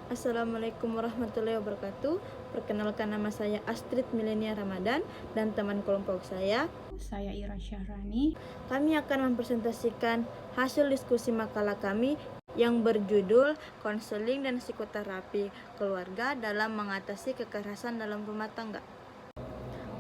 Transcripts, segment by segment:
Assalamualaikum warahmatullahi wabarakatuh. Perkenalkan, nama saya Astrid Milenia Ramadan dan teman kelompok saya Ira Syahrani. Kami akan mempresentasikan hasil diskusi makalah kami yang berjudul Konseling dan Psikoterapi Keluarga dalam Mengatasi Kekerasan dalam Rumah Tangga.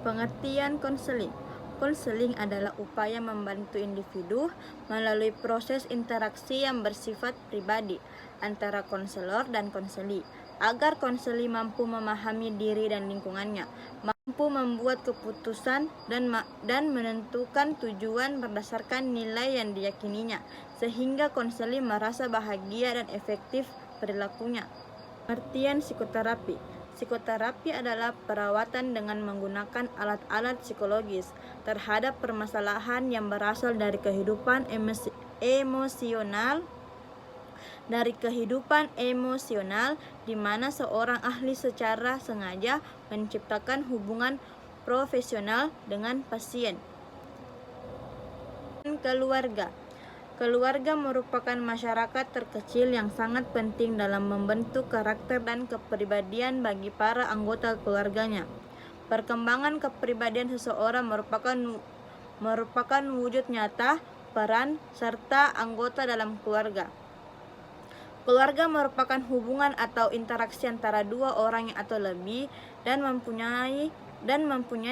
Pengertian konseling. Konseling adalah upaya membantu individu melalui proses interaksi yang bersifat pribadi antara konselor dan konseli, agar konseli mampu memahami diri dan lingkungannya, mampu membuat keputusan dan menentukan tujuan berdasarkan nilai yang diyakininya, sehingga konseli merasa bahagia dan efektif perilakunya. Pengertian psikoterapi. Psikoterapi adalah perawatan dengan menggunakan alat-alat psikologis terhadap permasalahan yang berasal dari kehidupan emosional, di mana seorang ahli secara sengaja menciptakan hubungan profesional dengan pasien. Keluarga. Keluarga merupakan masyarakat terkecil yang sangat penting dalam membentuk karakter dan kepribadian bagi para anggota keluarganya. Perkembangan kepribadian seseorang merupakan wujud nyata peran serta anggota dalam keluarga. Keluarga merupakan hubungan atau interaksi antara dua orang atau lebih dan mempunyai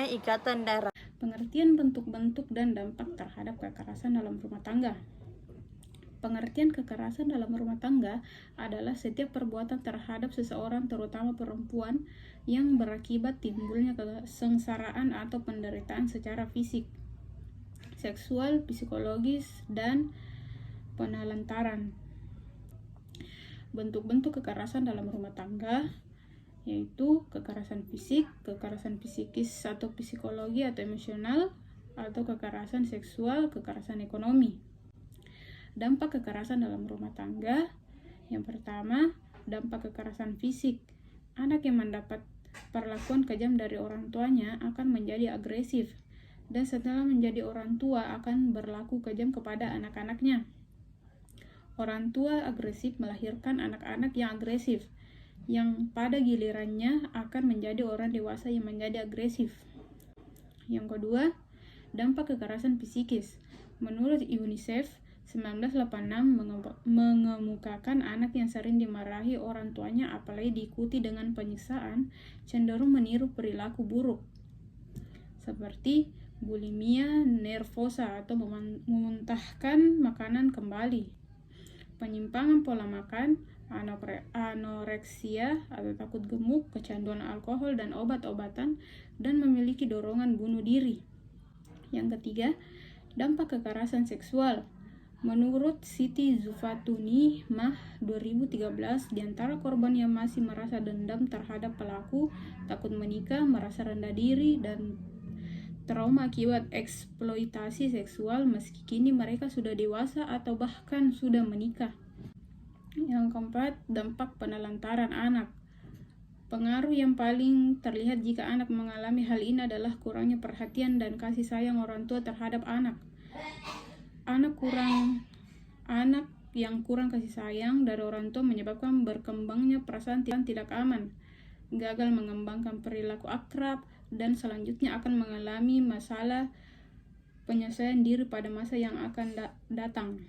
ikatan darah. Pengertian bentuk-bentuk dan dampak terhadap kekerasan dalam rumah tangga. Pengertian kekerasan dalam rumah tangga adalah setiap perbuatan terhadap seseorang, terutama perempuan, yang berakibat timbulnya kesengsaraan atau penderitaan secara fisik, seksual, psikologis, dan penelantaran. Bentuk-bentuk kekerasan dalam rumah tangga yaitu kekerasan fisik, kekerasan psikis atau psikologi atau emosional, atau kekerasan seksual, kekerasan ekonomi. Dampak kekerasan dalam rumah tangga. Yang pertama, dampak kekerasan fisik. Anak yang mendapat perlakuan kejam dari orang tuanya akan menjadi agresif, dan setelah menjadi orang tua akan berlaku kejam kepada anak-anaknya. Orang tua agresif melahirkan anak-anak yang agresif, yang pada gilirannya akan menjadi orang dewasa yang menjadi agresif. Yang kedua, dampak kekerasan psikis. Menurut UNICEF, 1986 mengemukakan anak yang sering dimarahi orang tuanya, apalagi diikuti dengan penyiksaan, cenderung meniru perilaku buruk seperti bulimia nervosa atau memuntahkan makanan kembali, penyimpangan pola makan, anoreksia atau takut gemuk, kecanduan alkohol dan obat-obatan, dan memiliki dorongan bunuh diri. Yang ketiga, dampak kekerasan seksual. Menurut Siti Zufatuni Mah 2013, di antara korban yang masih merasa dendam terhadap pelaku, takut menikah, merasa rendah diri, dan trauma akibat eksploitasi seksual meski kini mereka sudah dewasa atau bahkan sudah menikah. Yang keempat, dampak penelantaran anak. Pengaruh yang paling terlihat jika anak mengalami hal ini adalah kurangnya perhatian dan kasih sayang orang tua terhadap anak. Anak yang kurang kasih sayang dari orang tua menyebabkan berkembangnya perasaan tidak aman, gagal mengembangkan perilaku akrab, dan selanjutnya akan mengalami masalah penyelesaian diri pada masa yang akan datang.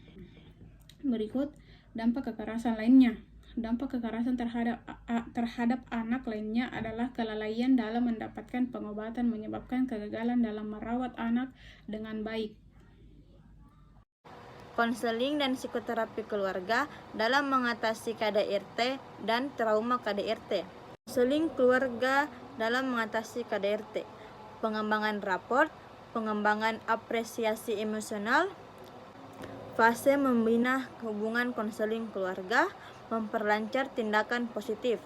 Berikut dampak kekerasan lainnya. Dampak kekerasan terhadap anak lainnya adalah kelalaian dalam mendapatkan pengobatan, menyebabkan kegagalan dalam merawat anak dengan baik. Konseling dan psikoterapi keluarga dalam mengatasi KDRT dan trauma KDRT. Konseling keluarga dalam mengatasi KDRT. Pengembangan raport, pengembangan apresiasi emosional, fase membina hubungan konseling keluarga, memperlancar tindakan positif.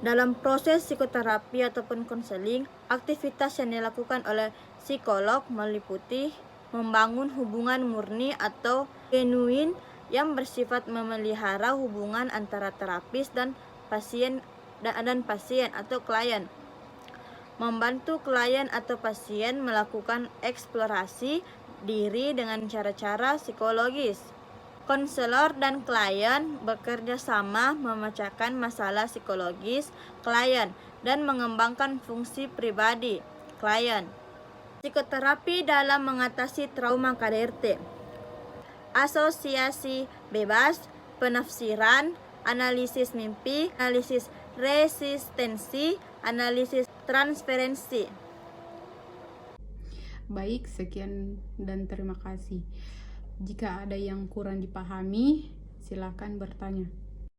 Dalam proses psikoterapi ataupun konseling, aktivitas yang dilakukan oleh psikolog meliputi membangun hubungan murni atau genuine yang bersifat memelihara hubungan antara terapis dan pasien atau klien. Membantu klien atau pasien melakukan eksplorasi diri dengan cara-cara psikologis. Konselor dan klien bekerja sama memecahkan masalah psikologis klien dan mengembangkan fungsi pribadi klien. Psikoterapi dalam mengatasi trauma KDRT. Asosiasi bebas, penafsiran, analisis mimpi, analisis resistensi, analisis transferensi. Baik, sekian dan terima kasih. Jika ada yang kurang dipahami, silakan bertanya.